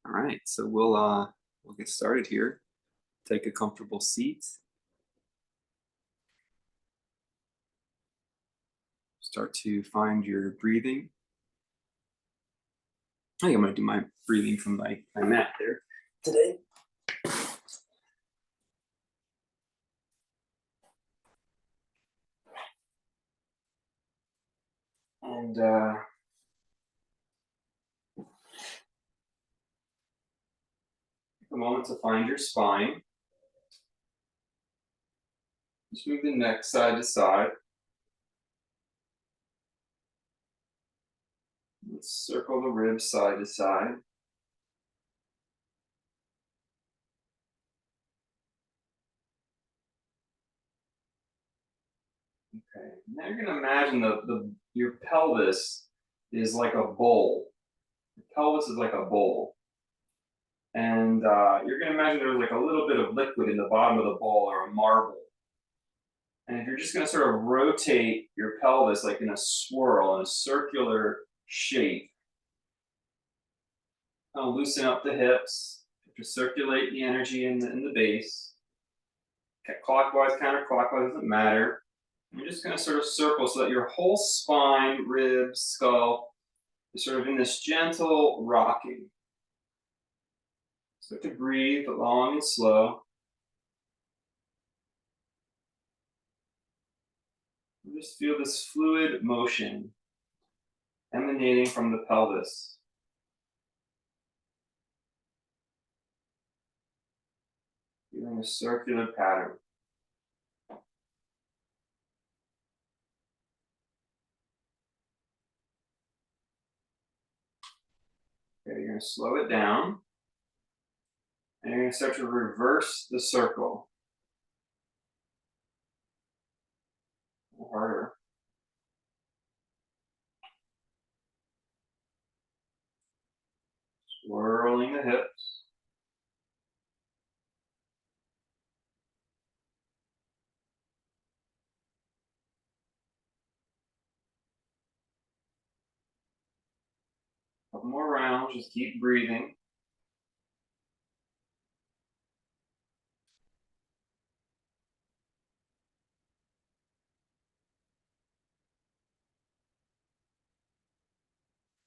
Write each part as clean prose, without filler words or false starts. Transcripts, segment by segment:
All right, so we'll get started here. Take a comfortable seat. Start to find your breathing. I think I'm gonna do my breathing from my mat there today. And take a moment to find your spine. Just move the neck side to side. Let's circle the ribs side to side. Okay. Now you're gonna imagine your pelvis is like a bowl. The pelvis is like a bowl. And you're gonna imagine there's like a little bit of liquid in the bottom of the bowl or a marble. And if you're just going to sort of rotate your pelvis like in a swirl, in a circular shape, kind of loosen up the hips to circulate the energy in the base. Okay, clockwise, counterclockwise, doesn't matter. You're just going to sort of circle so that your whole spine, ribs, skull is sort of in this gentle rocking. Start to breathe long and slow. And just feel this fluid motion emanating from the pelvis. Feeling a circular pattern. Okay, you're going to slow it down. And you're going to start to reverse the circle. A little harder. Swirling the hips. Couple more rounds, just keep breathing.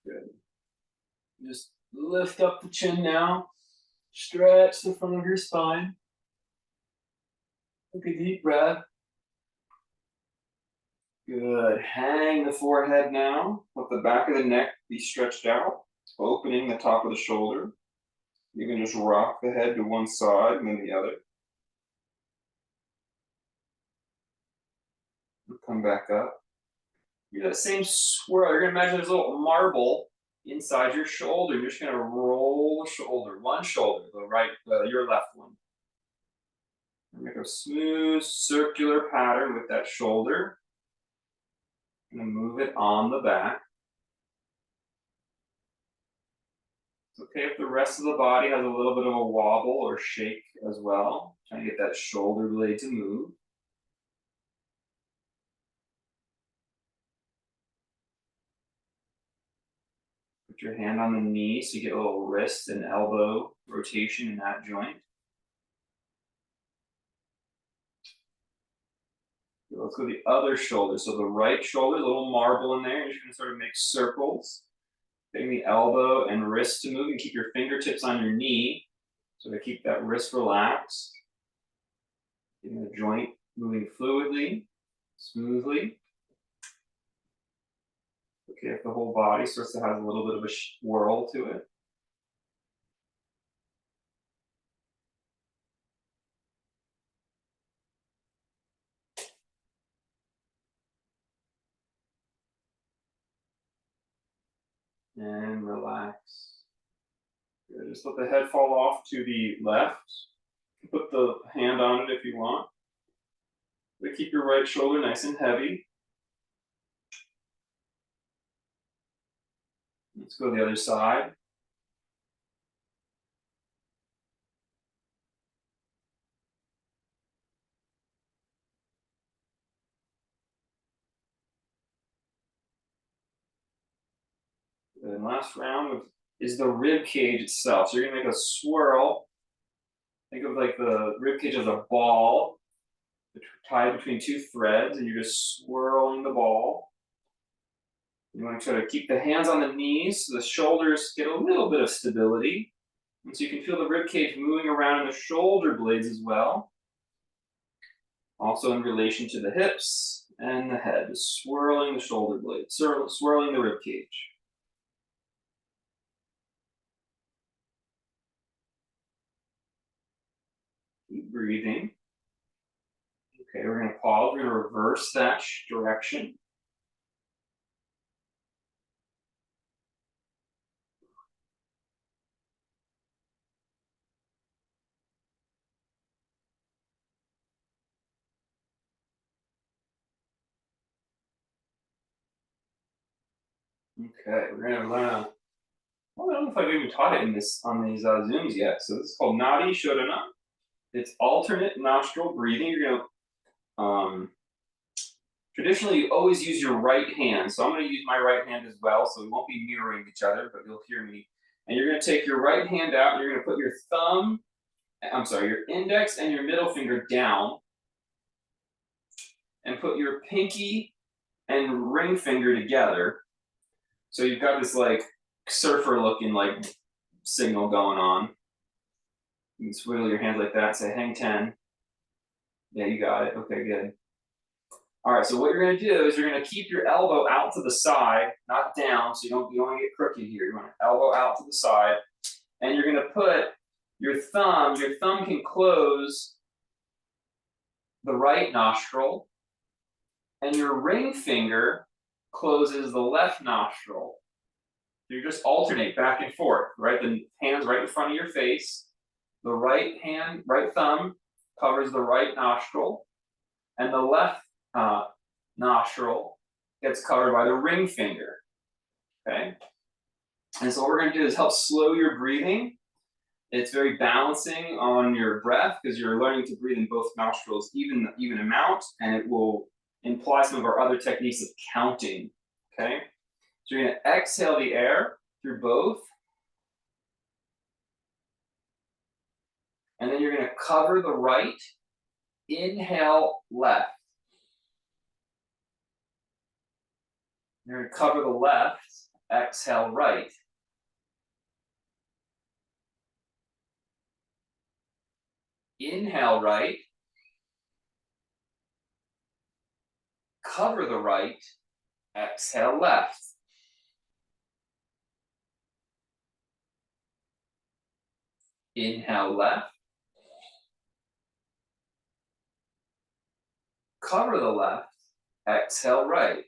Good. Just lift up the chin now. Stretch the front of your spine. Take a deep breath. Good. Hang the forehead now. Let the back of the neck be stretched out, opening the top of the shoulder. You can just rock the head to one side and then the other. Come back up. Do that same swirl. You're going to imagine there's a little marble inside your shoulder. You're just going to roll the shoulder, one shoulder, your left one. Make a smooth circular pattern with that shoulder. I'm going to move it on the back. It's okay if the rest of the body has a little bit of a wobble or shake as well. Trying to get that shoulder blade to move. Put your hand on the knee so you get a little wrist and elbow rotation in that joint. Let's go to the other shoulder. So the right shoulder, a little marble in there. You're just going to sort of make circles. Getting the elbow and wrist to move and keep your fingertips on your knee. So to keep that wrist relaxed. Getting the joint moving fluidly, smoothly. Okay, if the whole body starts to have a little bit of a swirl to it. And relax. Good. Just let the head fall off to the left. Put the hand on it if you want. But keep your right shoulder nice and heavy. Let's go to the other side. And last round of is the rib cage itself. So you're gonna make a swirl. Think of like the rib cage as a ball tied between two threads, and you're just swirling the ball. You want to try to keep the hands on the knees so the shoulders get a little bit of stability. And so you can feel the rib cage moving around in the shoulder blades as well. Also in relation to the hips and the head, just swirling the shoulder blades, swirling the rib cage. Keep breathing. Okay, we're going to pause. We're going to reverse that direction. Okay, we're going to learn. Well, I don't know if I've even taught it in this on these Zooms yet. So this is called Nadi Shodhana. It's alternate nostril breathing. You're going to traditionally, you always use your right hand. So I'm going to use my right hand as well. So we won't be mirroring each other, but you'll hear me. And you're going to take your right hand out, and you're going to put your index and your middle finger down, and put your pinky and ring finger together. So you've got this like surfer looking like signal going on. You can swivel your hands like that, say hang 10. Yeah, you got it. Okay, good. All right, so what you're going to do is you're going to keep your elbow out to the side, not down, so you don't want to get crooked here. You want to elbow out to the side, and you're going to put your thumb can close the right nostril, and your ring finger closes the left nostril. So you just alternate back and forth, right? The hand's right in front of your face. The right thumb covers the right nostril, and the left nostril gets covered by the ring finger, okay? And so what we're gonna do is help slow your breathing. It's very balancing on your breath because you're learning to breathe in both nostrils even amount, and it will imply some of our other techniques of counting, okay? So you're gonna exhale the air through both, and then you're gonna cover the right, inhale left. You're gonna cover the left, exhale right. Inhale right, cover the right, exhale left. Inhale left, cover the left, exhale right.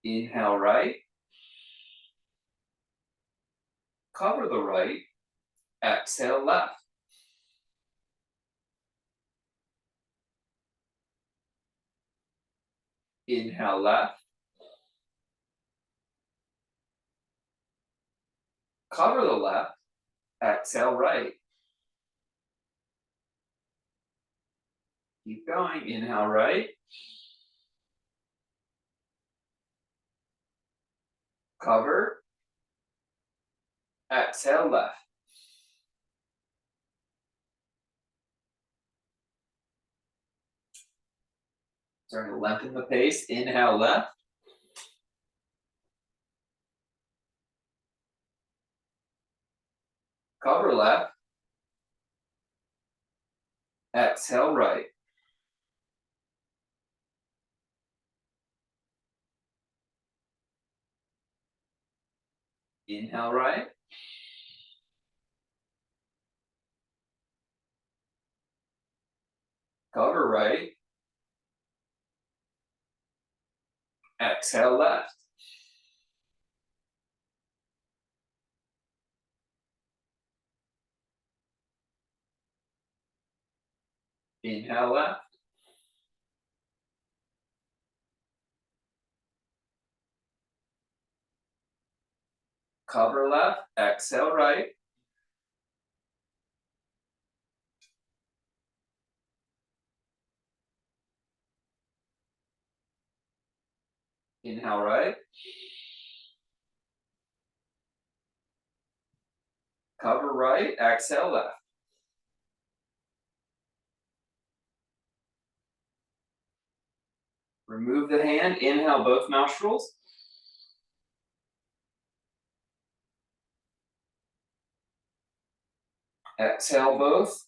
Inhale right, cover the right, exhale left. Inhale left, cover the left, exhale right. Keep going, inhale right, cover, exhale left. Starting to lengthen the pace, inhale left, cover left, exhale right. Inhale right, cover right, exhale left. Inhale left, cover left, exhale right. Inhale right. Cover right, exhale left. Remove the hand, inhale both nostrils. Exhale both.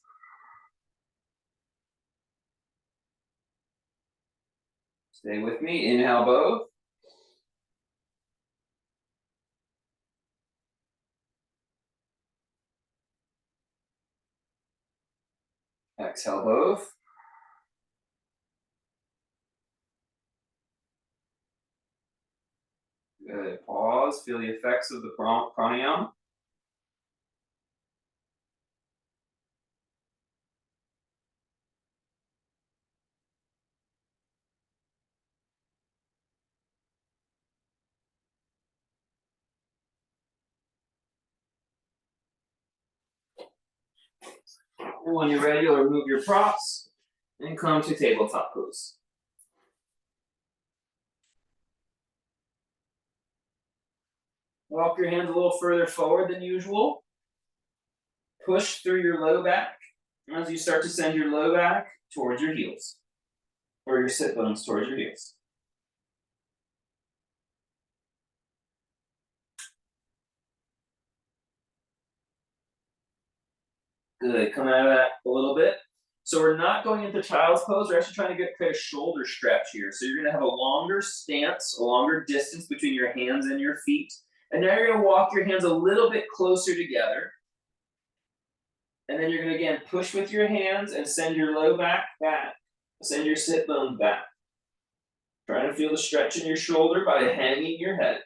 Stay with me, inhale both. Exhale both. Good, pause, feel the effects of the pranayama. And when you're ready, you'll remove your props and come to tabletop pose. Walk your hands a little further forward than usual. Push through your low back as you start to send your low back towards your heels, or your sit bones towards your heels. Good, come out of that a little bit. So we're not going into child's pose, we're actually trying to create a shoulder stretch here. So you're gonna have a longer stance, a longer distance between your hands and your feet. And now you're gonna walk your hands a little bit closer together. And then you're gonna again push with your hands and send your low back back. Send your sit bones back. Try to feel the stretch in your shoulder by hanging your head.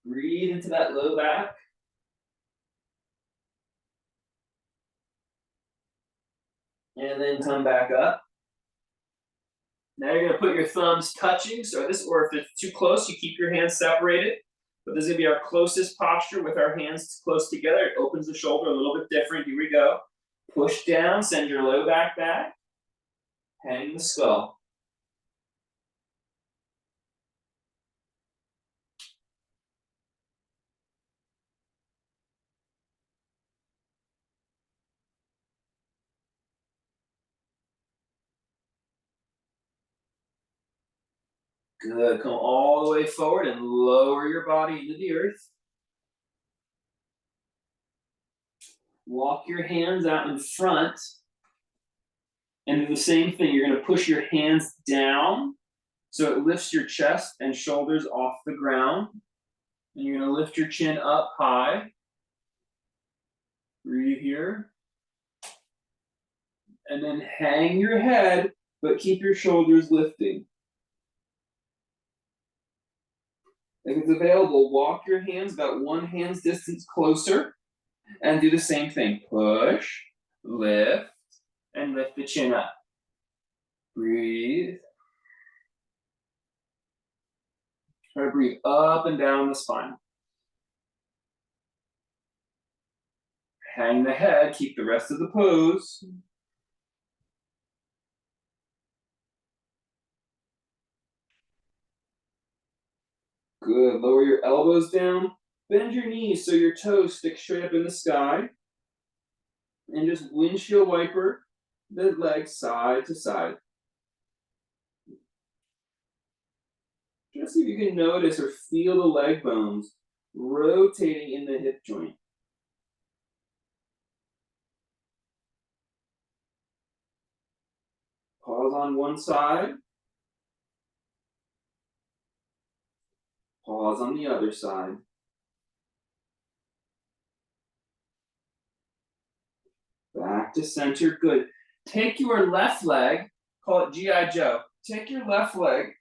Breathe into that low back. And then come back up. Now you're gonna put your thumbs touching, so this, or if it's too close, you keep your hands separated. But this is gonna be our closest posture with our hands close together. It opens the shoulder a little bit different. Here we go. Push down, send your low back back. Hang the skull. Good, come all the way forward and lower your body into the earth. Walk your hands out in front. And do the same thing, you're gonna push your hands down so it lifts your chest and shoulders off the ground. And you're gonna lift your chin up high. Breathe here. And then hang your head, but keep your shoulders lifting. If it's available, walk your hands about one hand's distance closer and do the same thing. Push, lift, and lift the chin up. Breathe. Try to breathe up and down the spine. Hang the head, keep the rest of the pose. Good, lower your elbows down, bend your knees so your toes stick straight up in the sky. And just windshield wiper the legs side to side. Just see if you can notice or feel the leg bones rotating in the hip joint. Pause on one side. Pause on the other side. Back to center, good. Take your left leg, call it G.I. Joe. Take your left leg,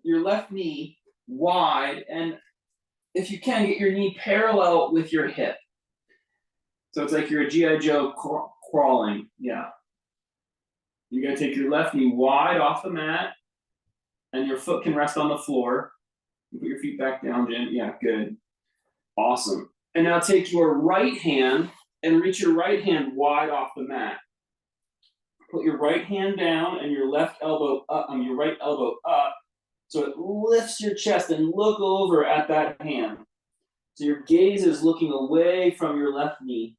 your left knee wide, and if you can, get your knee parallel with your hip. So it's like you're a G.I. Joe crawling, yeah. You're gonna take your left knee wide off the mat, and your foot can rest on the floor. Put your feet back down, Jim. Yeah, good. Awesome. And now take your right hand and reach your right hand wide off the mat. Put your right hand down and your left elbow up, your right elbow up, so it lifts your chest, and look over at that hand. So your gaze is looking away from your left knee.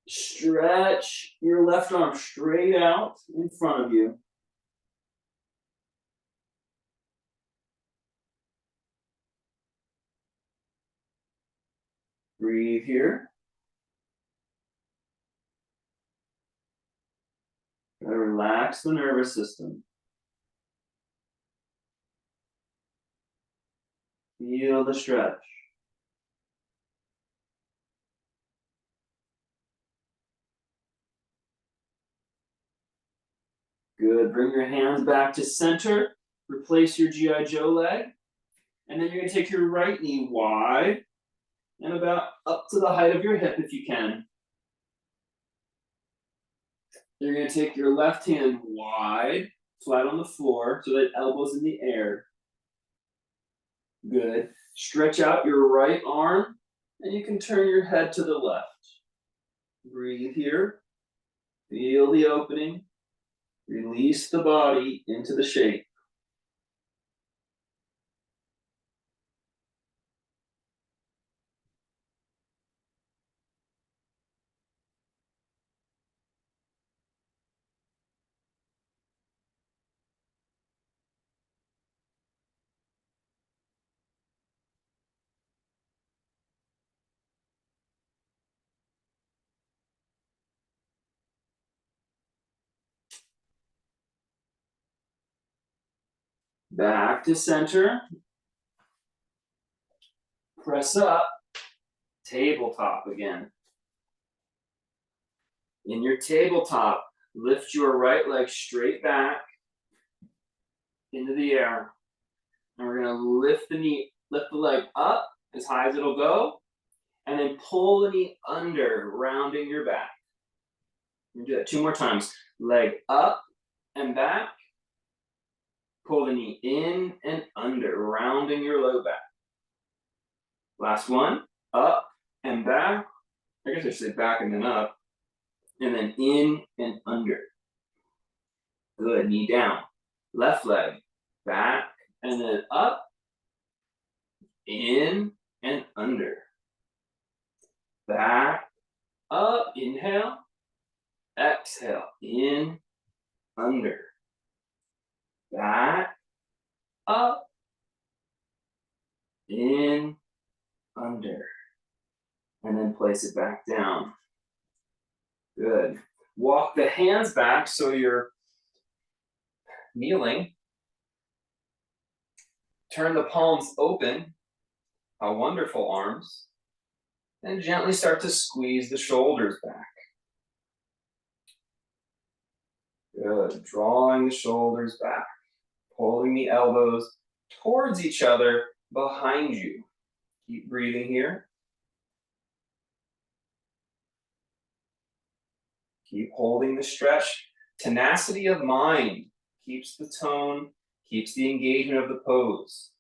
Stretch your left arm straight out in front of you. Breathe here. Try to relax the nervous system. Feel the stretch. Good. Bring your hands back to center. Replace your G.I. Joe leg. And then you're going to take your right knee wide and about up to the height of your hip if you can. You're going to take your left hand wide, flat on the floor, so that elbow's in the air. Good. Stretch out your right arm, and you can turn your head to the left. Breathe here. Feel the opening. Release the body into the shape. Back to center. Press up. Tabletop again. In your tabletop, lift your right leg straight back into the air. And we're going to lift the leg up as high as it'll go, and then pull the knee under, rounding your back. We'll do that 2 more times. Leg up and back. Pull the knee in and under, rounding your low back. Last one. Up and back. I guess I should say back and then up. And then in and under. Good. Knee down. Left leg. Back and then up. In and under. Back. Up. Inhale. Exhale. In. Under. Back. Up. In. Under. And then place it back down. Good. Walk the hands back so you're kneeling. Turn the palms open. How wonderful arms. And gently start to squeeze the shoulders back. Good. Drawing the shoulders back. Pulling the elbows towards each other behind you. Keep breathing here. Keep holding the stretch. Tenacity of mind keeps the tone, keeps the engagement of the pose.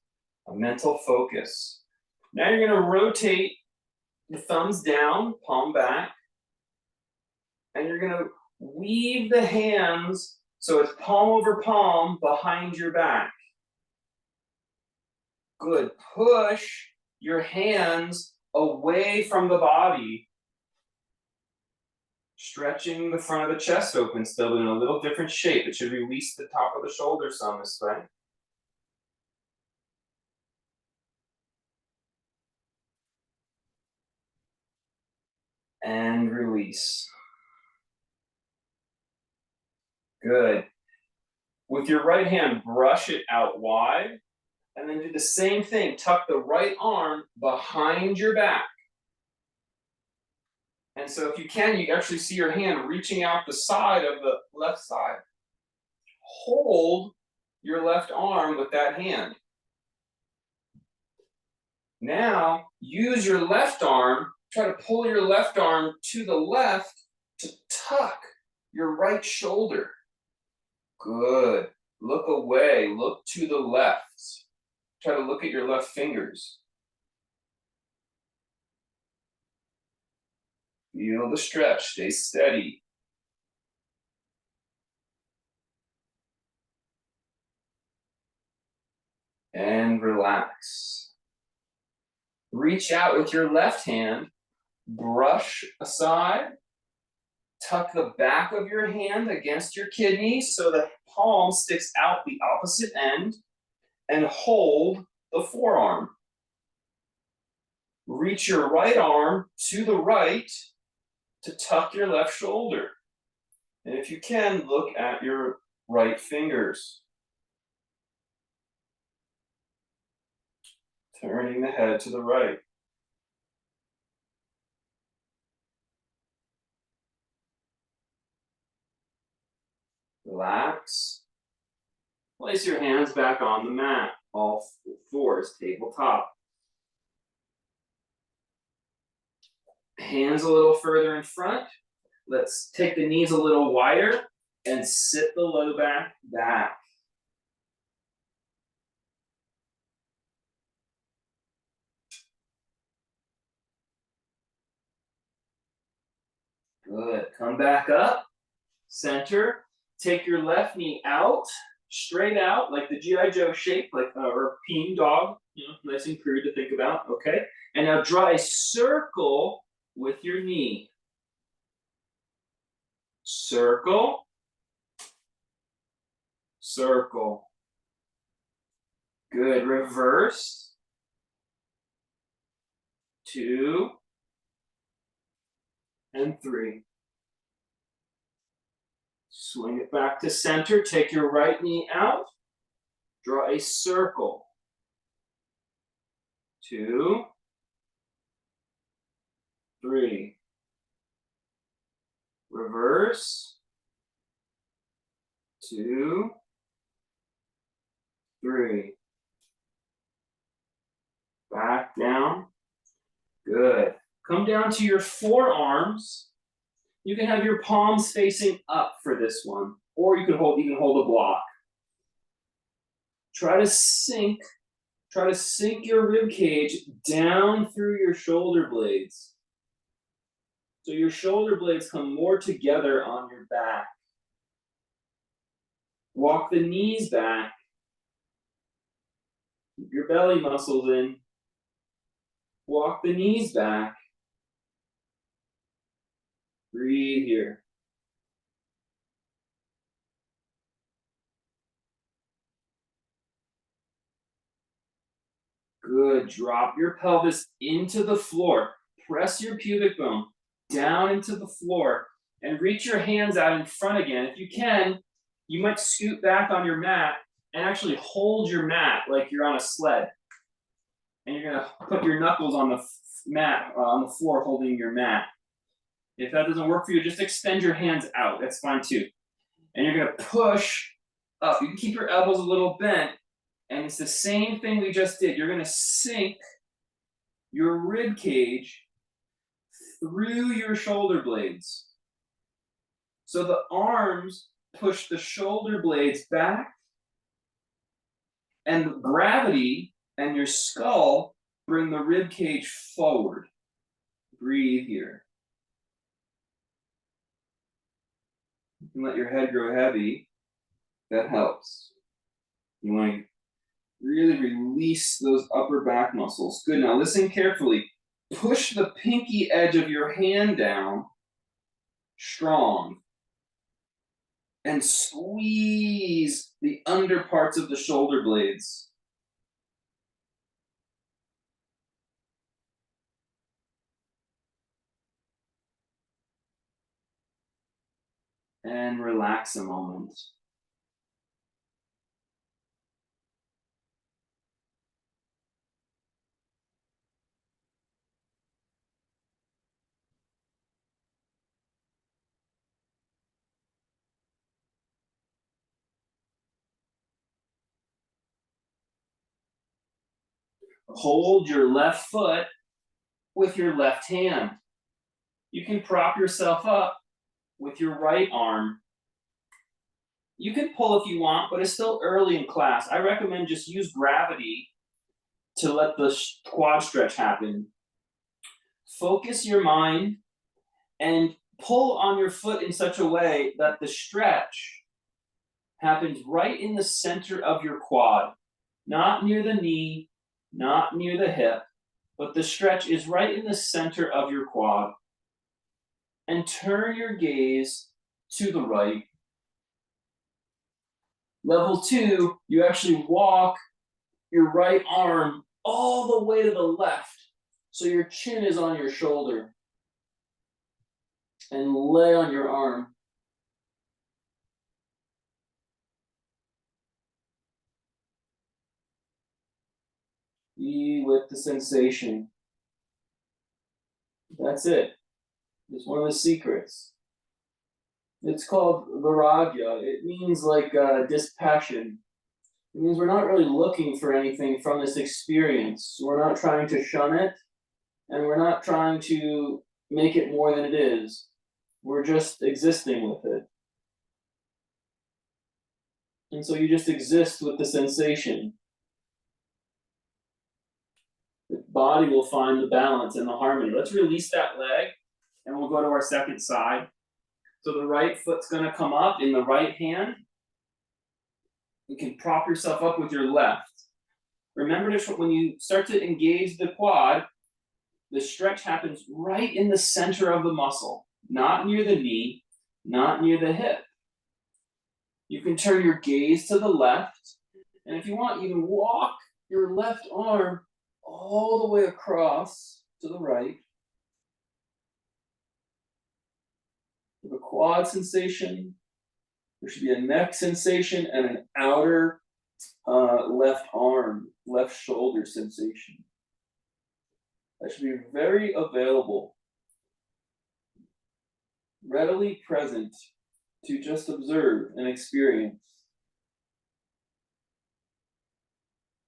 A mental focus. Now you're going to rotate the thumbs down, palm back. And you're going to weave the hands so it's palm over palm behind your back. Good. Push your hands away from the body. Stretching the front of the chest open still, but in a little different shape. It should release the top of the shoulders some this way. And release. Good. With your right hand, brush it out wide, and then do the same thing. Tuck the right arm behind your back. And so if you can, you actually see your hand reaching out the side of the left side. Hold your left arm with that hand. Now, use your left arm, try to pull your left arm to the left to tuck your right shoulder. Good. Look away, look to the left. Try to look at your left fingers. Feel the stretch, stay steady. And relax. Reach out with your left hand, brush aside, tuck the back of your hand against your kidney so the palm sticks out the opposite end, and hold the forearm. Reach your right arm to the right to tuck your left shoulder. And if you can, look at your right fingers. Turning the head to the right. Relax. Place your hands back on the mat, all fours, tabletop. Hands a little further in front. Let's take the knees a little wider and sit the low back back. Good. Come back up. Center. Take your left knee out, straight out, like the G.I. Joe shape, like or a peeing dog, nice and crude to think about, okay? And now draw a circle with your knee. Circle. Circle. Good. Reverse. 2 and 3. Swing it back to center. Take your right knee out. Draw a circle. 2, 3. Reverse. 2, 3. Back down. Good. Come down to your forearms. You can have your palms facing up for this one, or you can hold a block. Try to sink your rib cage down through your shoulder blades. So your shoulder blades come more together on your back. Walk the knees back. Keep your belly muscles in. Walk the knees back. Breathe here. Good. Drop your pelvis into the floor. Press your pubic bone down into the floor and reach your hands out in front again. If you can, you might scoot back on your mat and actually hold your mat like you're on a sled. And you're gonna put your knuckles on the mat, on the floor holding your mat. If that doesn't work for you, just extend your hands out. That's fine too. And you're gonna push up. You can keep your elbows a little bent. And it's the same thing we just did. You're gonna sink your rib cage through your shoulder blades. So the arms push the shoulder blades back, and gravity and your skull bring the rib cage forward. Breathe here. You can let your head grow heavy. That helps. You want to really release those upper back muscles. Good. Now listen carefully. Push the pinky edge of your hand down strong and squeeze the under parts of the shoulder blades. And relax a moment. Hold your left foot with your left hand. You can prop yourself up with your right arm. You can pull if you want, but it's still early in class. I recommend just use gravity to let the quad stretch happen. Focus your mind and pull on your foot in such a way that the stretch happens right in the center of your quad, not near the knee, not near the hip, but the stretch is right in the center of your quad. And turn your gaze to the right. Level 2, you actually walk your right arm all the way to the left, so your chin is on your shoulder. And lay on your arm. Be with the sensation. That's it. It's one of the secrets. It's called vairagya. It means like dispassion. It means we're not really looking for anything from this experience. We're not trying to shun it, and we're not trying to make it more than it is. We're just existing with it. And so you just exist with the sensation. The body will find the balance and the harmony. Let's release that leg, and we'll go to our second side. So the right foot's gonna come up in the right hand. You can prop yourself up with your left. Remember to, when you start to engage the quad, the stretch happens right in the center of the muscle, not near the knee, not near the hip. You can turn your gaze to the left, and if you want, you can walk your left arm all the way across to the right. With a quad sensation, there should be a neck sensation and an outer left arm, left shoulder sensation. That should be very available, readily present to just observe and experience.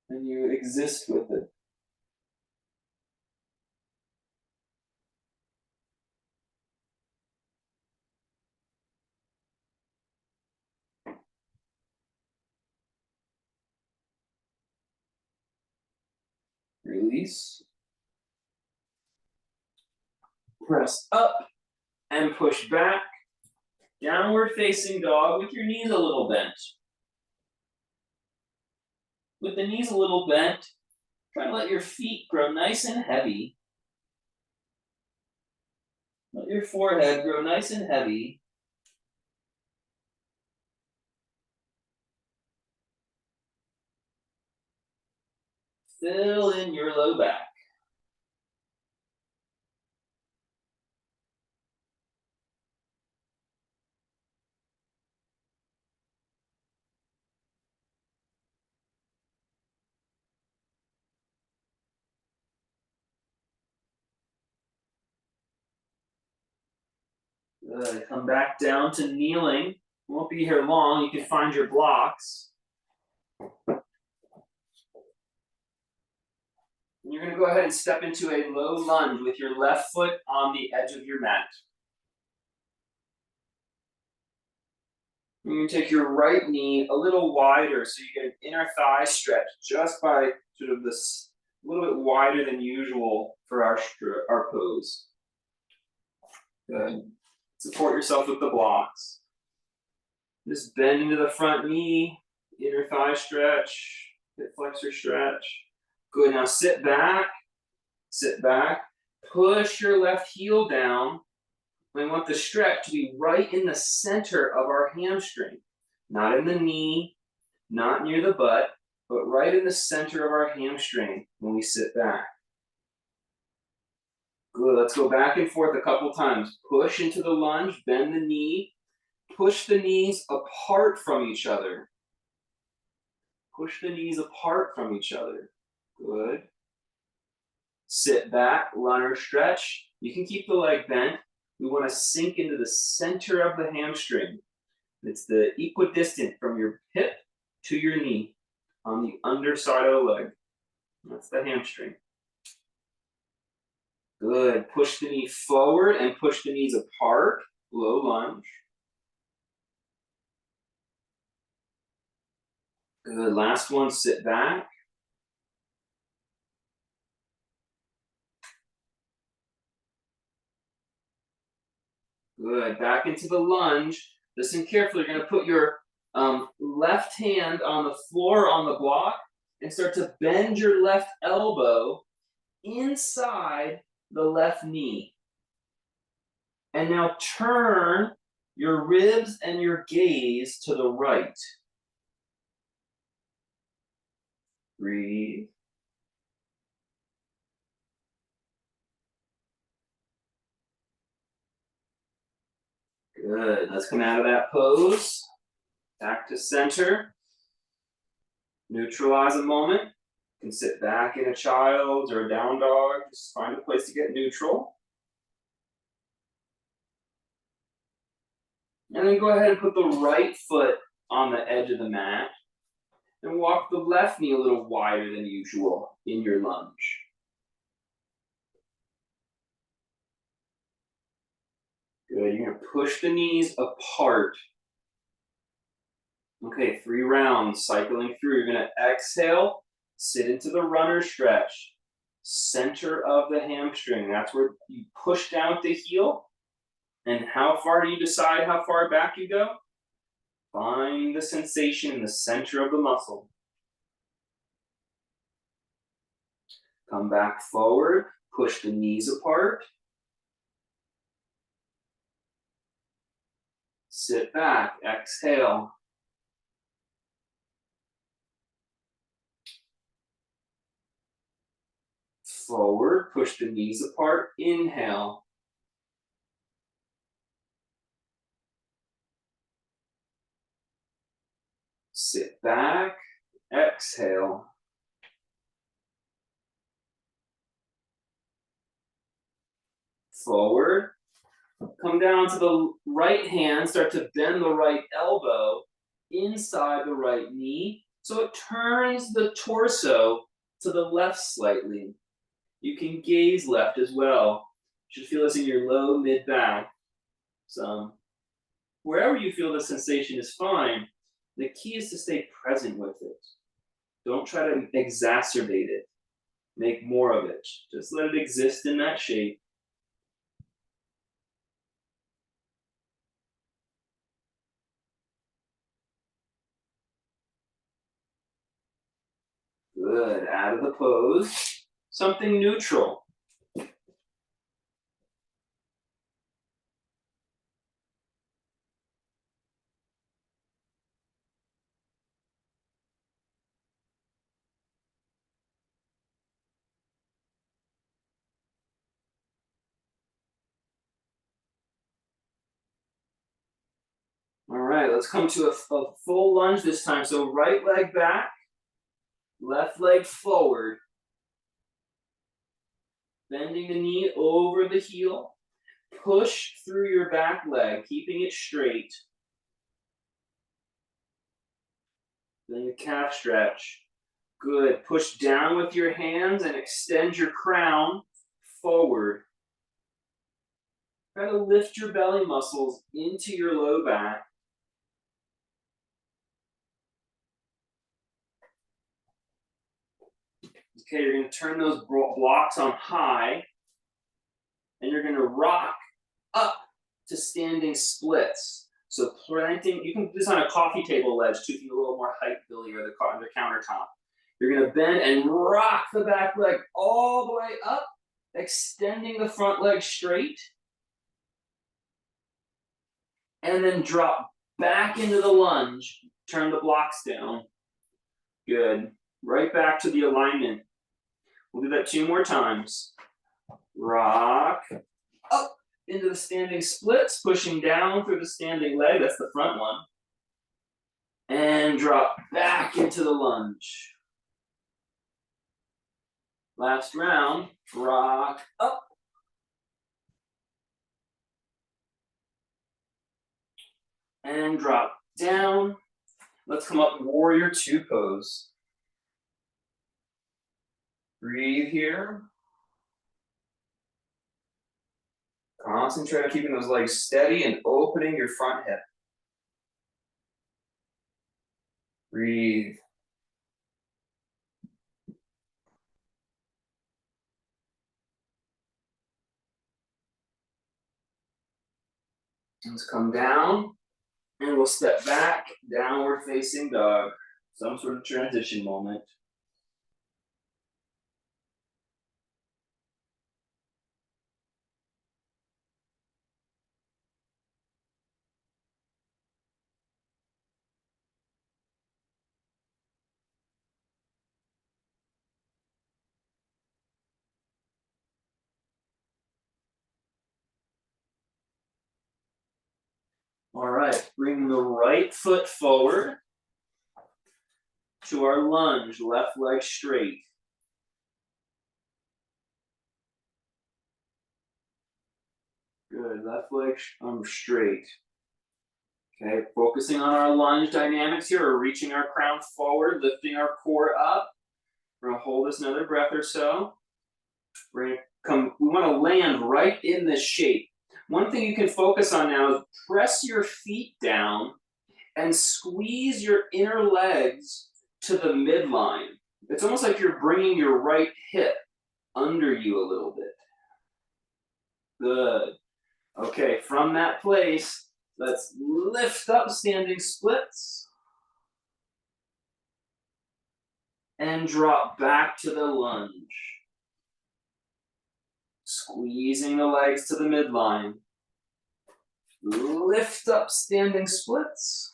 And you exist with it. Release. Press up and push back. Downward facing dog with your knees a little bent. With the knees a little bent, try to let your feet grow nice and heavy. Let your forehead grow nice and heavy. Fill in your low back. Good. Come back down to kneeling. Won't be here long. You can find your blocks. And you're going to go ahead and step into a low lunge with your left foot on the edge of your mat. You're going to take your right knee a little wider so you get an inner thigh stretch just by sort of this a little bit wider than usual for our pose. Good. Support yourself with the blocks. Just bend into the front knee, inner thigh stretch, hip flexor stretch. Good, now sit back, push your left heel down. We want the stretch to be right in the center of our hamstring, not in the knee, not near the butt, but right in the center of our hamstring when we sit back. Good, let's go back and forth a couple times. Push into the lunge, bend the knee, push the knees apart from each other. Push the knees apart from each other. Good. Sit back, runner stretch. You can keep the leg bent. We want to sink into the center of the hamstring. It's the equidistant from your hip to your knee on the underside of the leg. That's the hamstring. Good. Push the knee forward and push the knees apart. Low lunge. Good. Last one, sit back. Good. Back into the lunge. Listen carefully. You're going to put your left hand on the floor on the block and start to bend your left elbow inside the left knee. And now turn your ribs and your gaze to the right. Breathe. Good. Let's come out of that pose. Back to center. Neutralize a moment. You can sit back in a child or a down dog. Just find a place to get neutral. And then go ahead and put the right foot on the edge of the mat. And walk the left knee a little wider than usual in your lunge. Good. You're going to push the knees apart. Okay, 3 rounds, cycling through. You're going to exhale, sit into the runner stretch. Center of the hamstring. That's where you push down with the heel. And how far do you decide how far back you go? Find the sensation in the center of the muscle. Come back forward, push the knees apart. Sit back, exhale. Forward, push the knees apart, inhale. Sit back, exhale. Forward, come down to the right hand, start to bend the right elbow inside the right knee, so it turns the torso to the left slightly. You can gaze left as well. You should feel this in your low mid-back. So wherever you feel the sensation is fine. The key is to stay present with it. Don't try to exacerbate it. Make more of it. Just let it exist in that shape. Good. Out of the pose. Something neutral. All right, let's come to a full lunge this time. So right leg back, left leg forward. Bending the knee over the heel. Push through your back leg, keeping it straight. Then the calf stretch. Good. Push down with your hands and extend your crown forward. Try to lift your belly muscles into your low back. Okay, you're going to turn those blocks on high, and you're going to rock up to standing splits. So planting, you can do this on a coffee table ledge too, if you need a little more height, Billy, or the countertop. You're going to bend and rock the back leg all the way up, extending the front leg straight. And then drop back into the lunge. Turn the blocks down. Good. Right back to the alignment. We'll do that 2 more times. Rock up into the standing splits, pushing down through the standing leg. That's the front one. And drop back into the lunge. Last round. Rock up. And drop down. Let's come up warrior 2 pose. Breathe here. Concentrate on keeping those legs steady and opening your front hip. Breathe. Let's come down and we'll step back, downward facing dog. Some sort of transition moment. All right, bring the right foot forward to our lunge, left leg straight. Good, left leg straight. Okay, focusing on our lunge dynamics here. We're reaching our crown forward, lifting our core up. We're gonna hold this another breath or so. We're gonna come, we wanna land right in this shape. One thing you can focus on now is press your feet down and squeeze your inner legs to the midline. It's almost like you're bringing your right hip under you a little bit. Good. Okay, from that place, let's lift up standing splits and drop back to the lunge. Squeezing the legs to the midline. Lift up standing splits.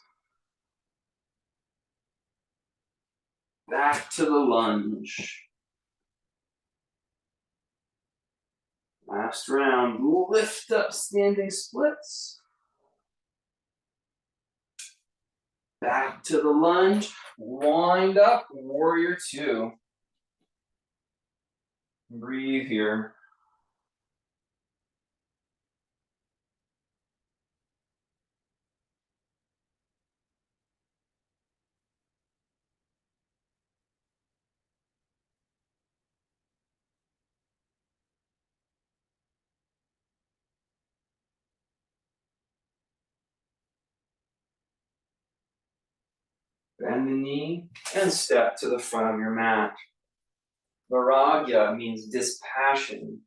Back to the lunge. Last round, lift up standing splits. Back to the lunge, wind up, warrior two. Breathe here. Bend the knee and step to the front of your mat. Vairagya means dispassion.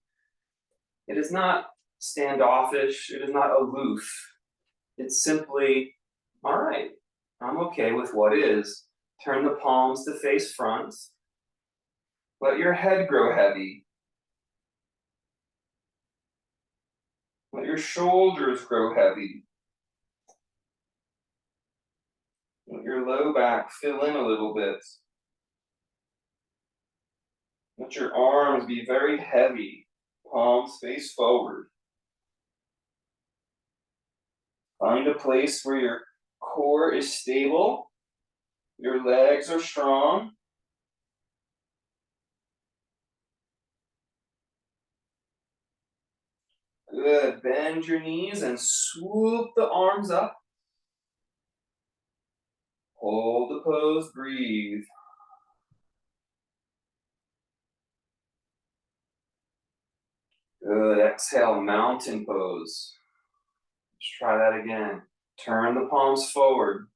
It is not standoffish, it is not aloof. It's simply, all right, I'm okay with what is. Turn the palms to face front. Let your head grow heavy. Let your shoulders grow heavy. Let your low back fill in a little bit. Let your arms be very heavy, palms face forward. Find a place where your core is stable, your legs are strong. Good, bend your knees and swoop the arms up. Hold the pose, breathe. Good, exhale, mountain pose. Let's try that again. Turn the palms forward.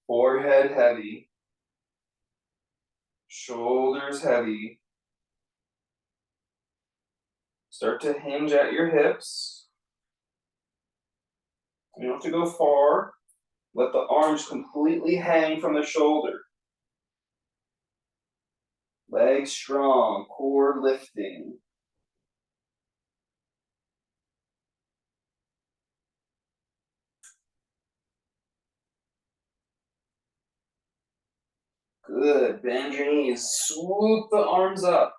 Forehead heavy. Shoulders heavy. Start to hinge at your hips. You don't have to go far. Let the arms completely hang from the shoulder. Legs strong, core lifting. Good, bend your knees, swoop the arms up.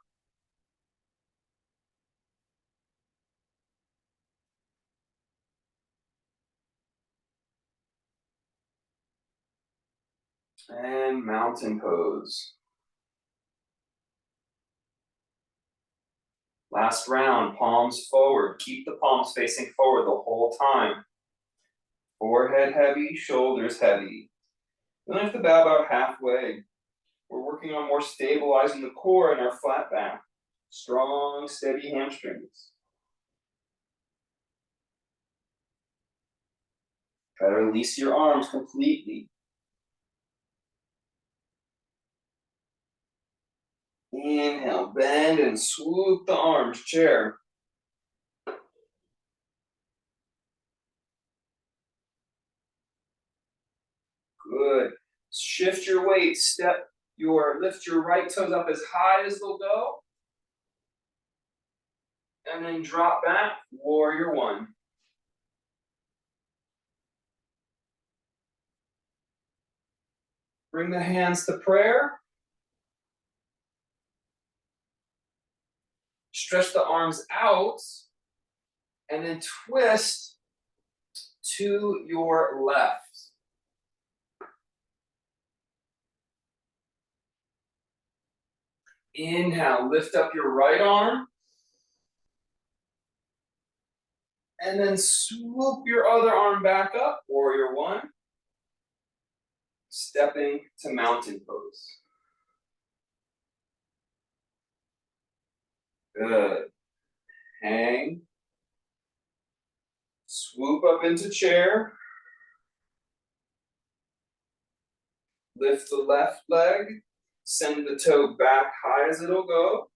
And mountain pose. Last round, palms forward. Keep the palms facing forward the whole time. Forehead heavy, shoulders heavy. You don't have to bow about halfway. We're working on more stabilizing the core and our flat back. Strong, steady hamstrings. Try to release your arms completely. Inhale, bend and swoop the arms, chair. Good. Shift your weight, lift your right toes up as high as they'll go. And then drop back, warrior one. Bring the hands to prayer. Stretch the arms out. And then twist to your left. Inhale, lift up your right arm. And then swoop your other arm back up, warrior one. Stepping to mountain pose. Good. Hang. Swoop up into chair. Lift the left leg. Send the toe back high as it'll go.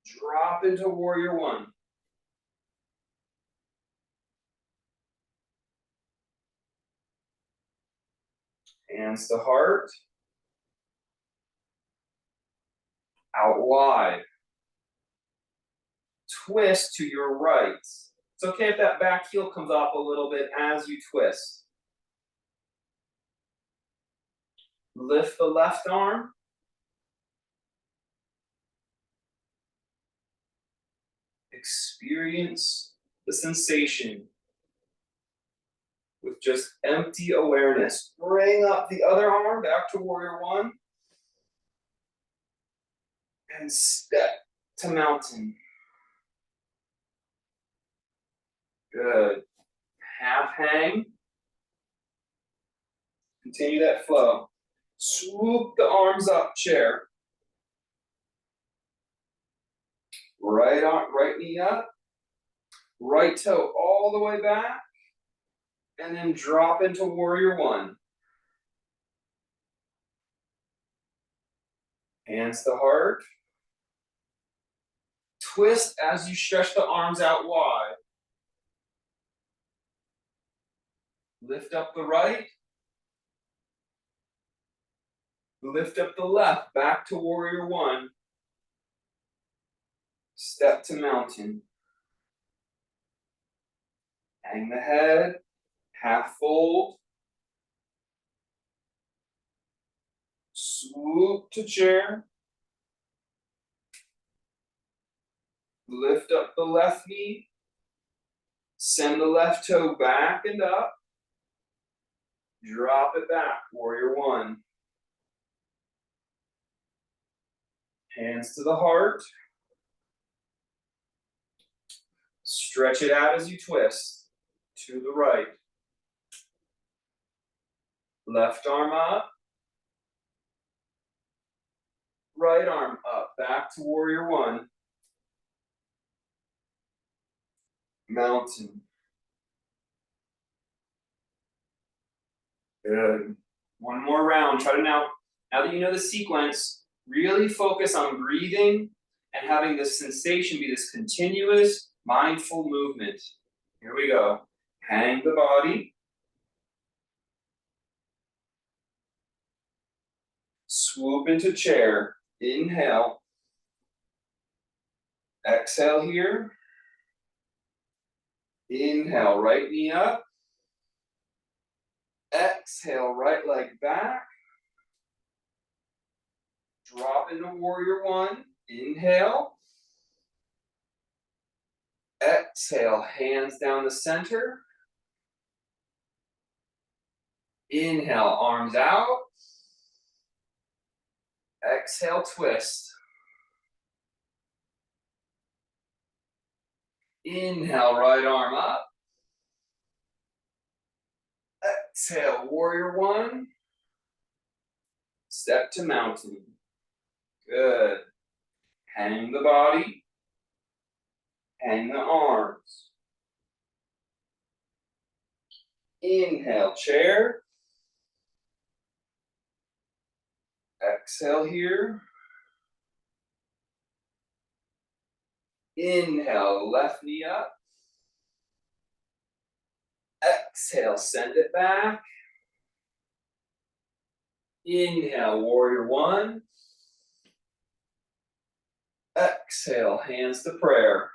Drop into warrior one. Hands to heart. Out wide. Twist to your right. It's okay if that back heel comes off a little bit as you twist. Lift the left arm. Experience the sensation with just empty awareness. Bring up the other arm back to warrior one. And step to mountain. Good. Half hang. Continue that flow. Swoop the arms up, chair. Right arm, right knee up. Right toe all the way back. And then drop into warrior one. Hands to heart. Twist as you stretch the arms out wide. Lift up the right. Lift up the left, back to warrior one. Step to mountain. Hang the head, half fold. Swoop to chair. Lift up the left knee. Send the left toe back and up. Drop it back, warrior one. Hands to the heart. Stretch it out as you twist to the right. Left arm up. Right arm up, back to warrior one. Mountain. Good. One more round. Try to now that you know the sequence, really focus on breathing and having this sensation be this continuous, mindful movement. Here we go. Hang the body. Swoop into chair. Inhale. Exhale here. Inhale, right knee up. Exhale, right leg back. Drop into warrior one. Inhale. Exhale, hands down the center. Inhale, arms out. Exhale, twist. Inhale, right arm up. Exhale, warrior one. Step to mountain. Good. Hang the body. Hang the arms. Inhale, chair. Exhale here. Inhale, left knee up. Exhale, send it back. Inhale, warrior one. Exhale, hands to prayer.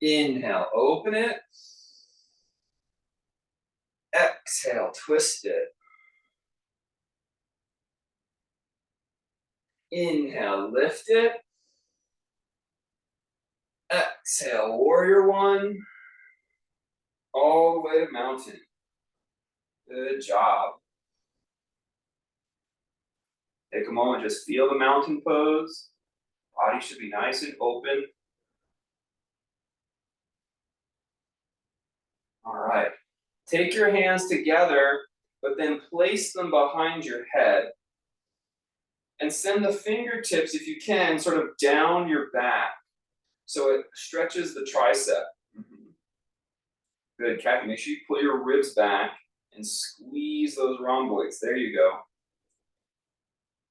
Inhale, open it. Exhale, twist it. Inhale, lift it. Exhale, warrior one. All the way to mountain. Good job. Take a moment, just feel the mountain pose. Body should be nice and open. All right. Take your hands together, but then place them behind your head. And send the fingertips, if you can, sort of down your back. So it stretches the tricep. Good, Kathy, make sure you pull your ribs back and squeeze those rhomboids. There you go.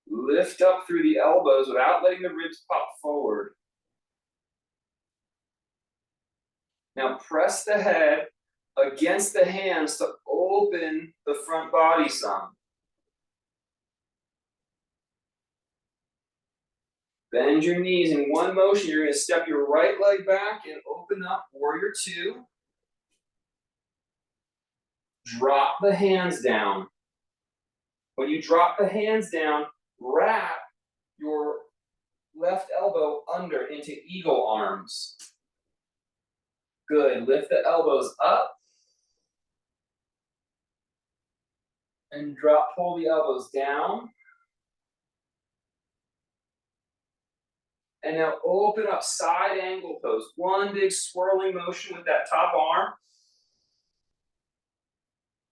Lift up through the elbows without letting the ribs pop forward. Now press the head against the hands to open the front body some. Bend your knees in one motion. You're going to step your right leg back and open up warrior two. Drop the hands down. When you drop the hands down, wrap your left elbow under into eagle arms. Good. Lift the elbows up. And pull the elbows down. And now open up side angle pose. One big swirling motion with that top arm.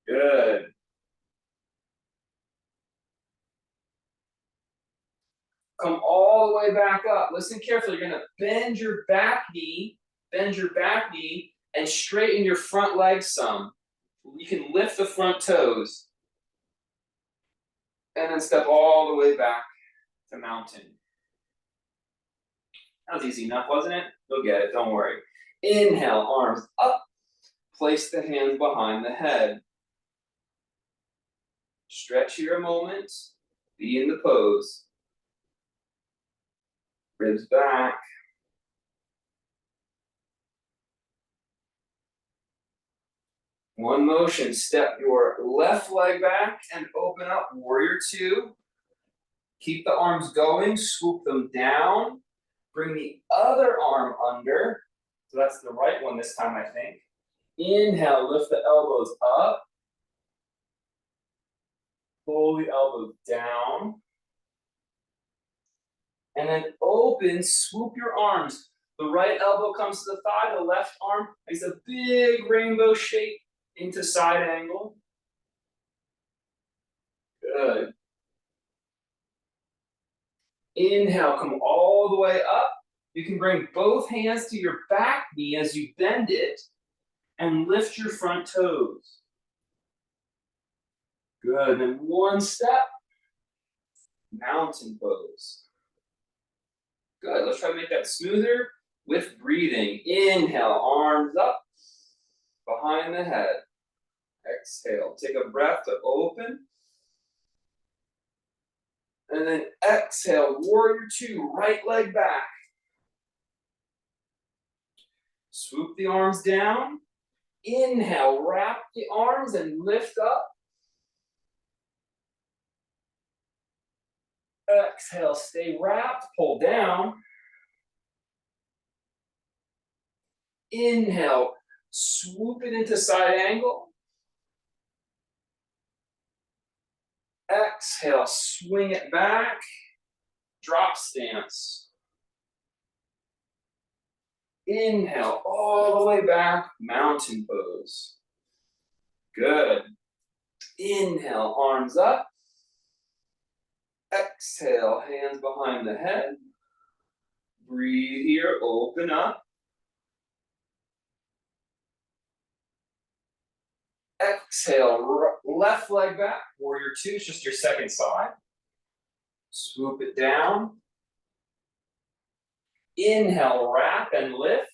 Good. Come all the way back up. Listen carefully. You're going to bend your back knee, and straighten your front leg some. You can lift the front toes. And then step all the way back to mountain. That was easy enough, wasn't it? You'll get it, don't worry. Inhale, arms up. Place the hands behind the head. Stretch here a moment. Be in the pose. Ribs back. One motion, step your left leg back and open up warrior two. Keep the arms going, swoop them down. Bring the other arm under. So that's the right one this time, I think. Inhale, lift the elbows up. Pull the elbows down. And then open, swoop your arms. The right elbow comes to the thigh, the left arm makes a big rainbow shape into side angle. Good. Inhale, come all the way up. You can bring both hands to your back knee as you bend it and lift your front toes. Good, then one step, mountain pose. Good, let's try to make that smoother with breathing. Inhale, arms up, behind the head. Exhale, take a breath to open. And then exhale, warrior two, right leg back. Swoop the arms down. Inhale, wrap the arms and lift up. Exhale, stay wrapped, pull down. Inhale, swoop it into side angle. Exhale, swing it back. Drop stance. Inhale, all the way back, mountain pose. Good. Inhale, arms up. Exhale, hands behind the head. Breathe here, open up. Exhale, left leg back, warrior two, it's just your second side. Swoop it down. Inhale, wrap and lift.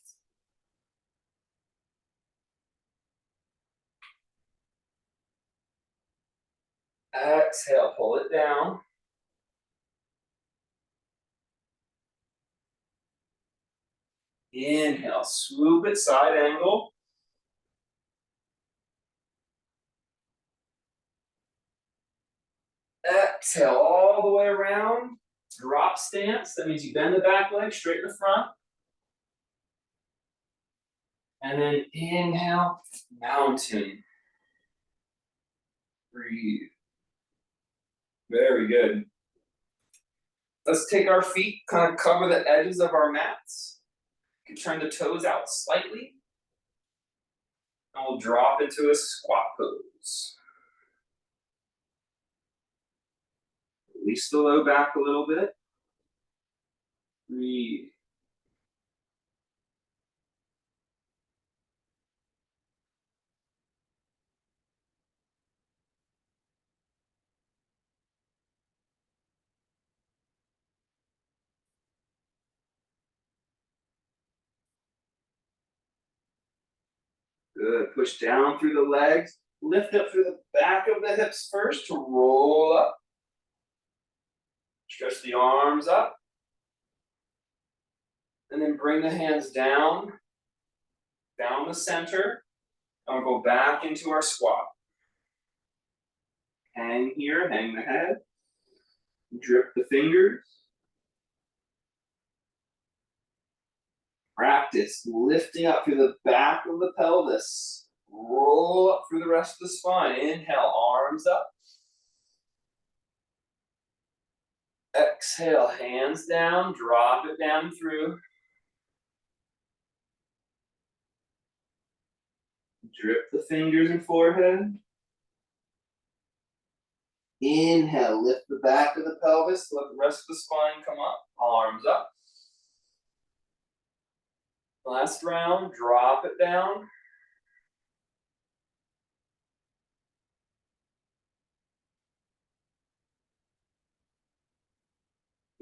Exhale, pull it down. Inhale, swoop it, side angle. Exhale all the way around. Drop stance. That means you bend the back leg, straighten the front. And then inhale, mountain. Breathe. Very good. Let's take our feet, kind of cover the edges of our mats. You can turn the toes out slightly. And we'll drop into a squat pose. Release the low back a little bit. Breathe. Good. Push down through the legs. Lift up through the back of the hips first to roll up. Stretch the arms up. And then bring the hands down the center. And we'll go back into our squat. Hang here, hang the head. Drip the fingers. Practice lifting up through the back of the pelvis. Roll up through the rest of the spine. Inhale, arms up. Exhale, hands down, drop it down through. Drip the fingers and forehead. Inhale, lift the back of the pelvis, let the rest of the spine come up, arms up. Last round, drop it down.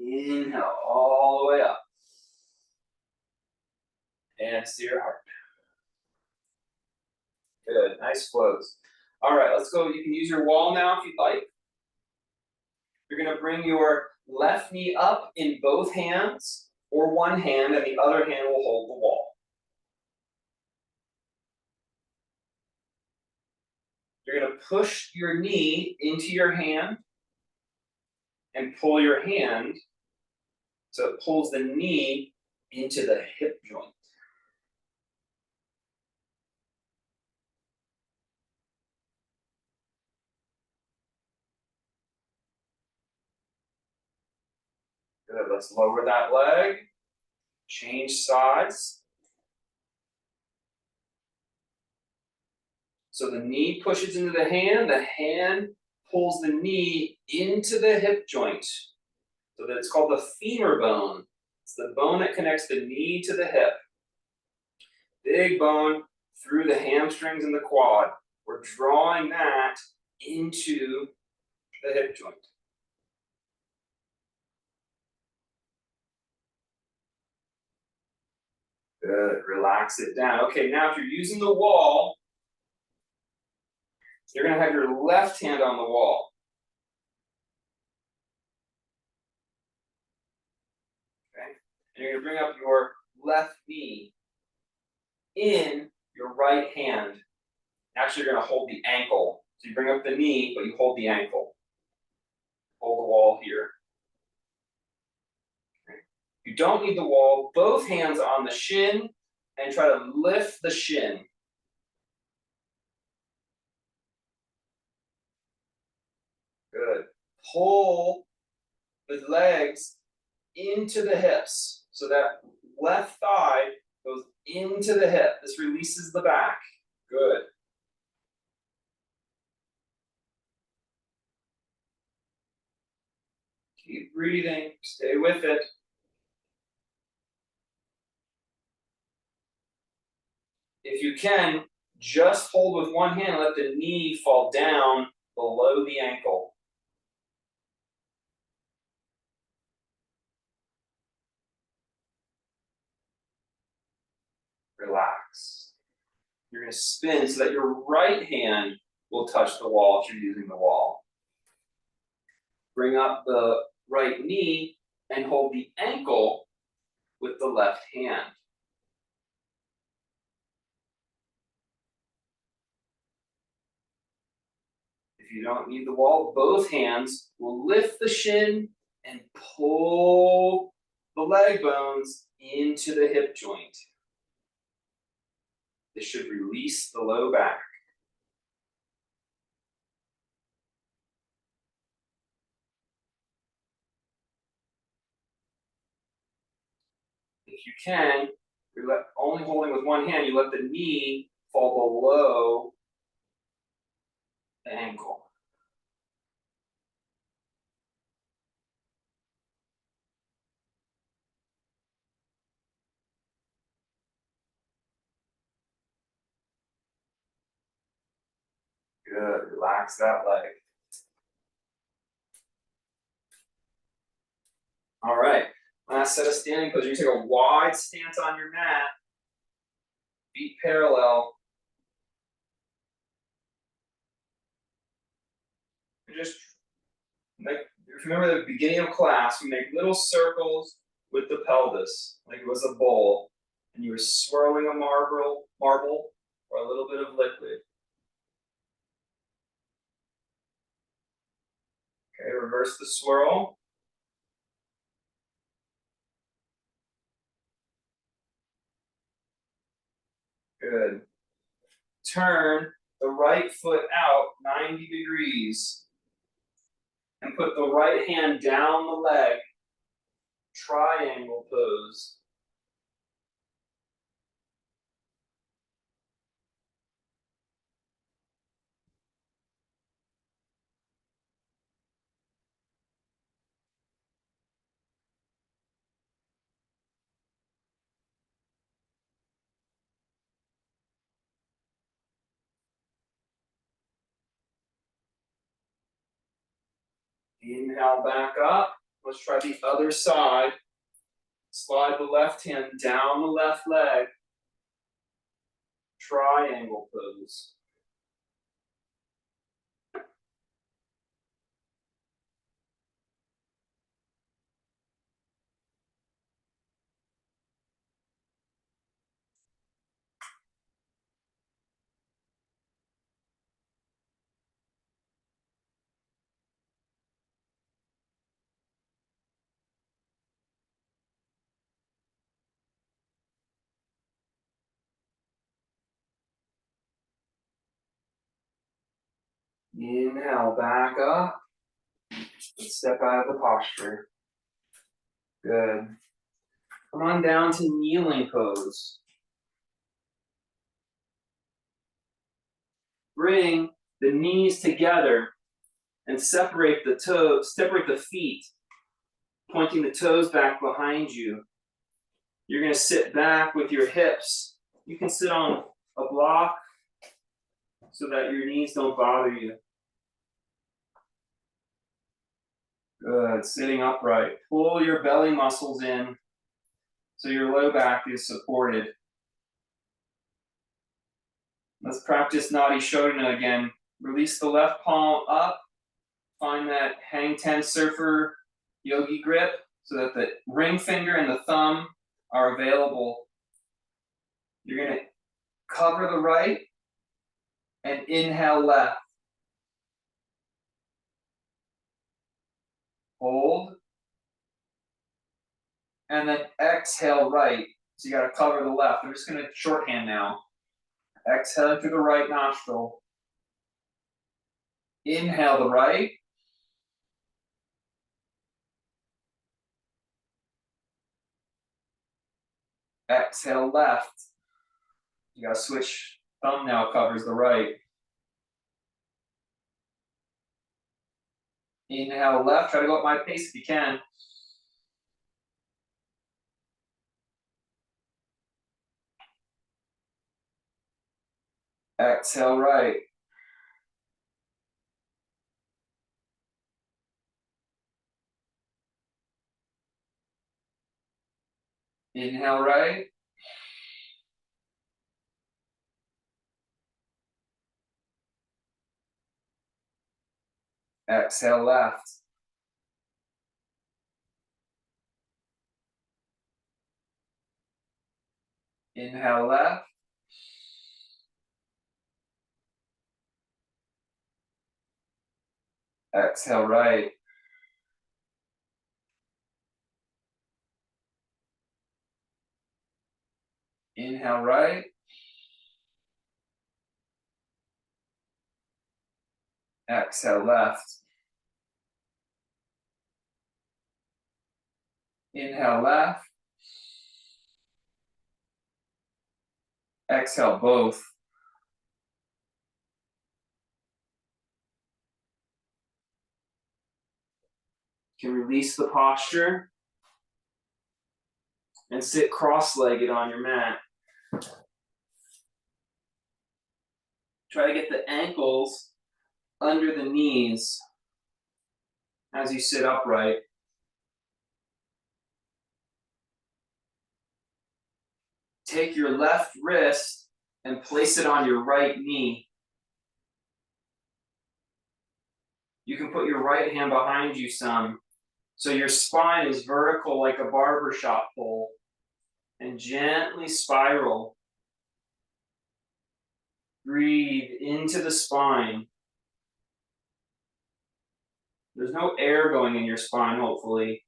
Inhale, all the way up. Hands to your heart. Good, nice flows. All right, let's go. You can use your wall now if you'd like. You're gonna bring your left knee up in both hands, or one hand, and the other hand will hold the wall. You're gonna push your knee into your hand and pull your hand so it pulls the knee into the hip joint. Good, let's lower that leg, change sides. So the knee pushes into the hand pulls the knee into the hip joint. So that it's called the femur bone. It's the bone that connects the knee to the hip. Big bone through the hamstrings and the quad. We're drawing that into the hip joint. Good, relax it down. Okay, now if you're using the wall, you're gonna have your left hand on the wall. Okay, and you're gonna bring up your left knee in your right hand. Actually, you're gonna hold the ankle. So you bring up the knee, but you hold the ankle. Hold the wall here. Okay. You don't need the wall, both hands on the shin, and try to lift the shin. Good. Pull the legs into the hips. So that left thigh goes into the hip. This releases the back. Good. Keep breathing. Stay with it. If you can, just hold with one hand, let the knee fall down below the ankle. Relax. You're going to spin so that your right hand will touch the wall if you're using the wall. Bring up the right knee and hold the ankle with the left hand. If you don't need the wall, both hands will lift the shin and pull the leg bones into the hip joint. This should release the low back. If you can, you're only holding with one hand, you let the knee fall below the ankle. Good, relax that leg. All right, last set of standing poses. You take a wide stance on your mat, feet parallel. And just make, if you remember the beginning of class, we make little circles with the pelvis, like it was a bowl, and you were swirling a marble or a little bit of liquid. Okay, reverse the swirl. Good. Turn the right foot out 90 degrees and put the right hand down the leg, triangle pose. Inhale back up. Let's try the other side. Slide the left hand down the left leg. Triangle pose. Inhale back up. Let's step out of the posture. Good. Come on down to kneeling pose. Bring the knees together and separate the feet, pointing the toes back behind you. You're going to sit back with your hips. You can sit on a block so that your knees don't bother you. Good, sitting upright. Pull your belly muscles in so your low back is supported. Let's practice Nadi Shodhana again. Release the left palm up. Find that hang ten surfer yogi grip so that the ring finger and the thumb are available. You're going to cover the right and inhale left. Hold. And then exhale right. So you got to cover the left. I'm just going to shorthand now. Exhale through the right nostril. Inhale the right. Exhale left. You got to switch. Thumb now covers the right. Inhale left. Try to go at my pace if you can. Exhale right. Inhale right. Exhale left. Inhale left. Exhale right. Inhale right. Exhale left. Inhale left. Exhale both. You can release the posture and sit cross-legged on your mat. Try to get the ankles under the knees as you sit upright. Take your left wrist and place it on your right knee. You can put your right hand behind you some, so your spine is vertical like a barbershop pole, and gently spiral. Breathe into the spine. There's no air going in your spine, hopefully.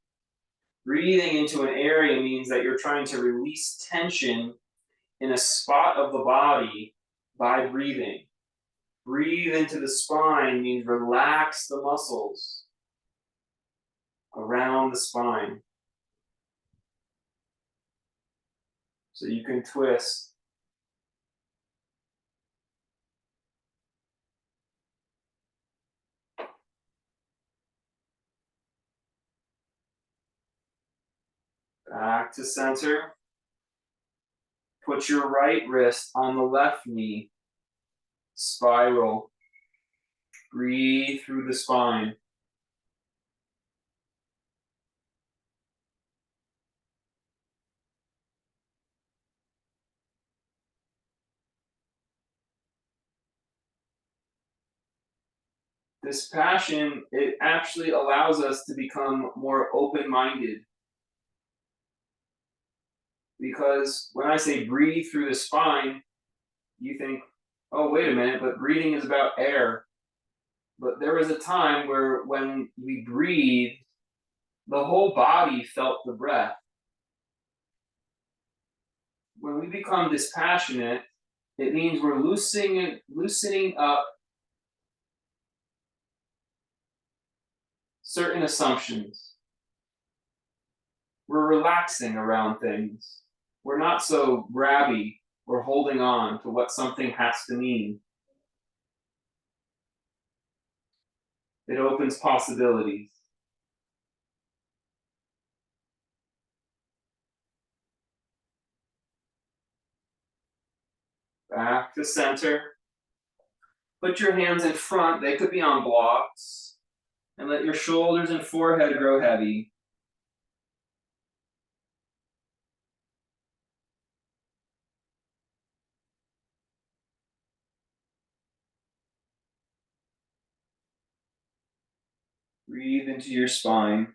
Breathing into an area means that you're trying to release tension in a spot of the body by breathing. Breathe into the spine means relax the muscles around the spine. So you can twist. Back to center. Put your right wrist on the left knee. Spiral. Breathe through the spine. This passion, it actually allows us to become more open-minded. Because when I say breathe through the spine, you think, oh, wait a minute, but breathing is about air. But there was a time where when we breathed, the whole body felt the breath. When we become dispassionate, it means we're loosening up certain assumptions. We're relaxing around things. We're not so grabby or holding on to what something has to mean. It opens possibilities. Back to center. Put your hands in front. They could be on blocks. And let your shoulders and forehead grow heavy. Breathe into your spine.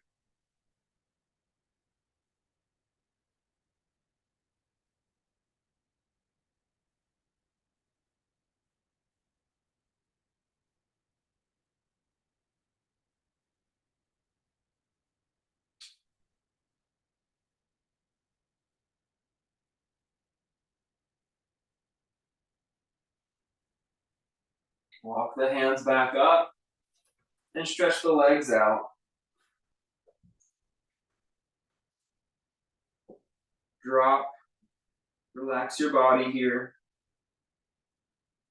Walk the hands back up and stretch the legs out. Drop. Relax your body here.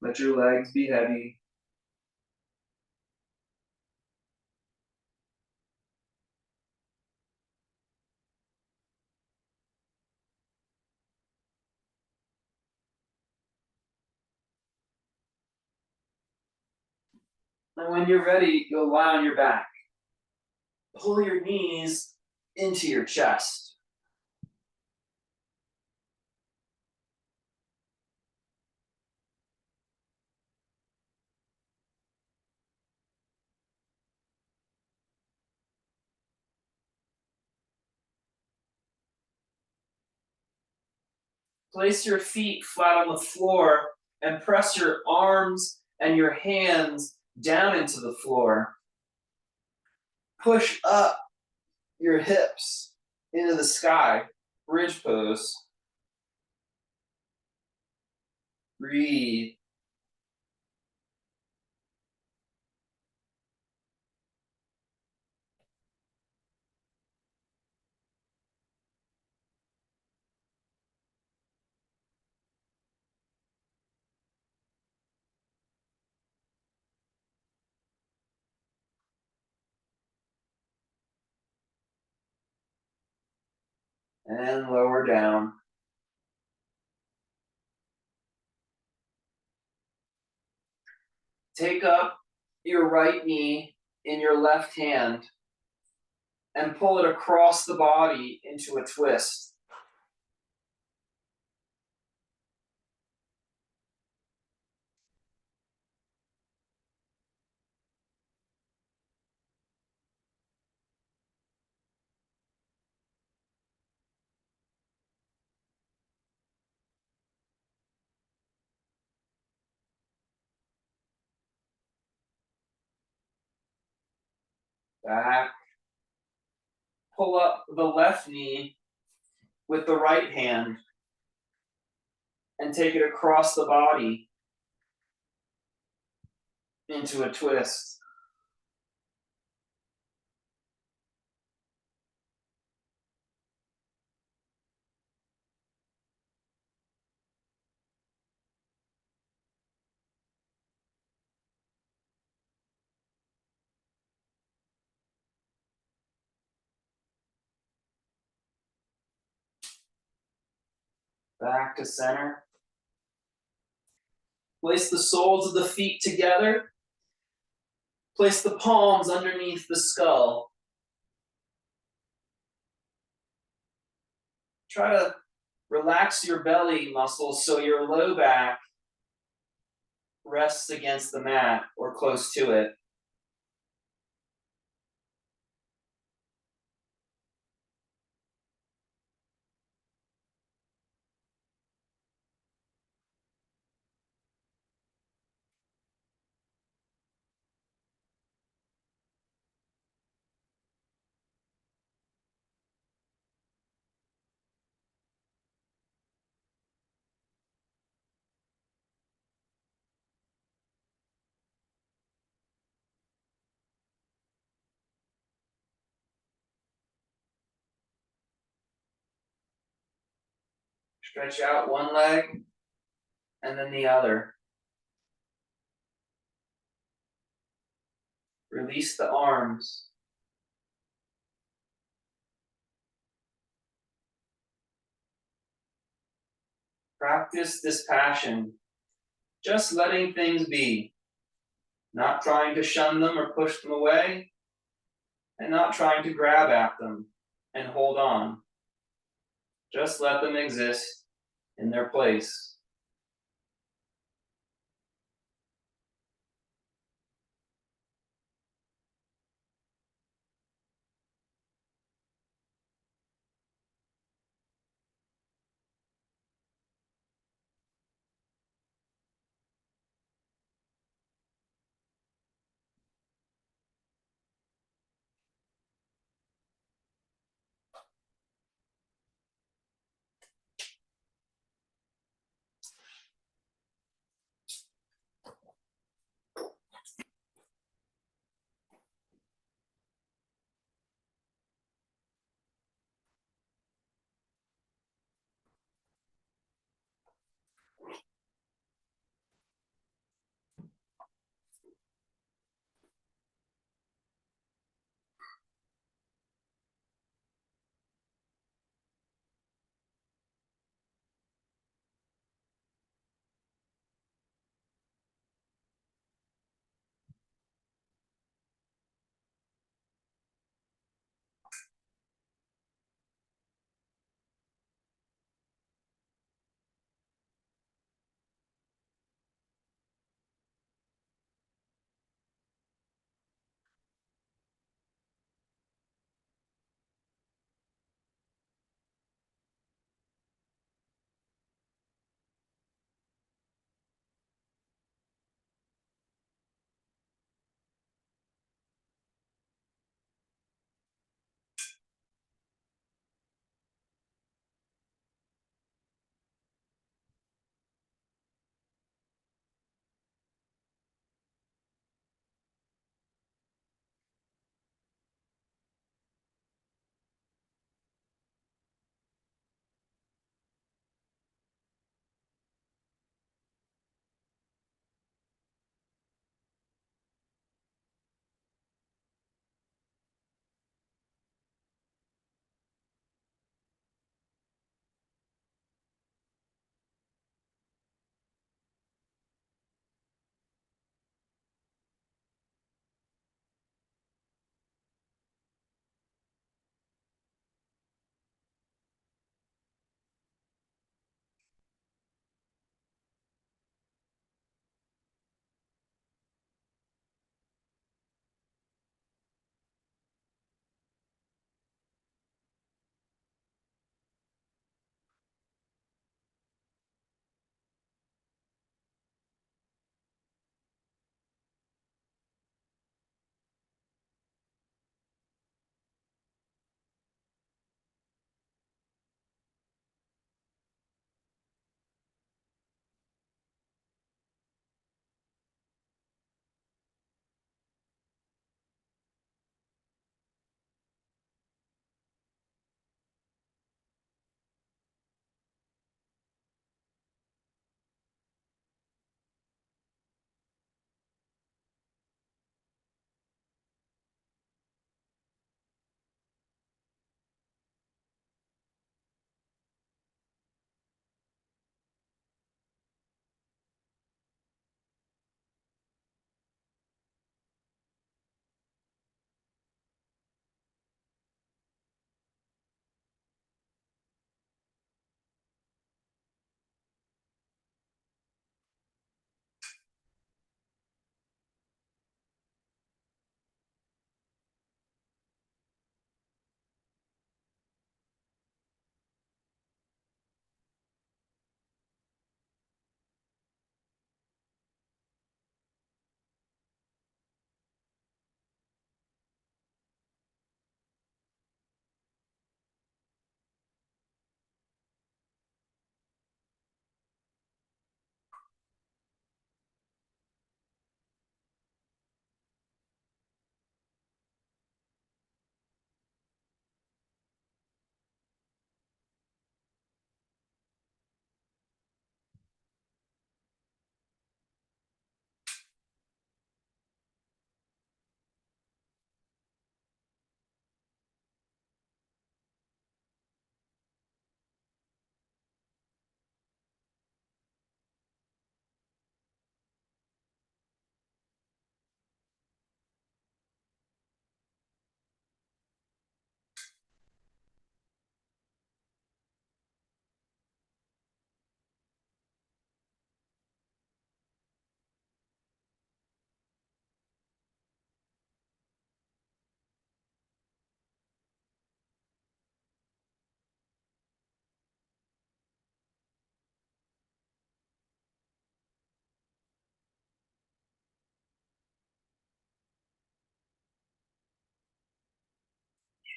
Let your legs be heavy. And when you're ready, you'll lie on your back. Pull your knees into your chest. Place your feet flat on the floor and press your arms and your hands down into the floor. Push up your hips into the sky, bridge pose. Breathe. And lower down. Take up your right knee in your left hand and pull it across the body into a twist. Back. Pull up the left knee with the right hand and take it across the body into a twist. Back to center. Place the soles of the feet together. Place the palms underneath the skull. Try to relax your belly muscles so your low back rests against the mat or close to it. Stretch out one leg and then the other. Release the arms. Practice dispassion, just letting things be, not trying to shun them or push them away, and not trying to grab at them and hold on. Just let them exist in their place.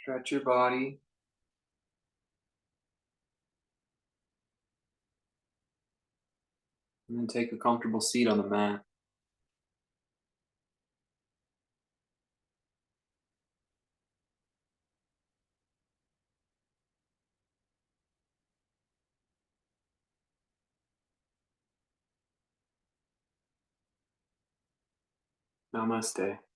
Stretch your body. And then take a comfortable seat on the mat. Namaste.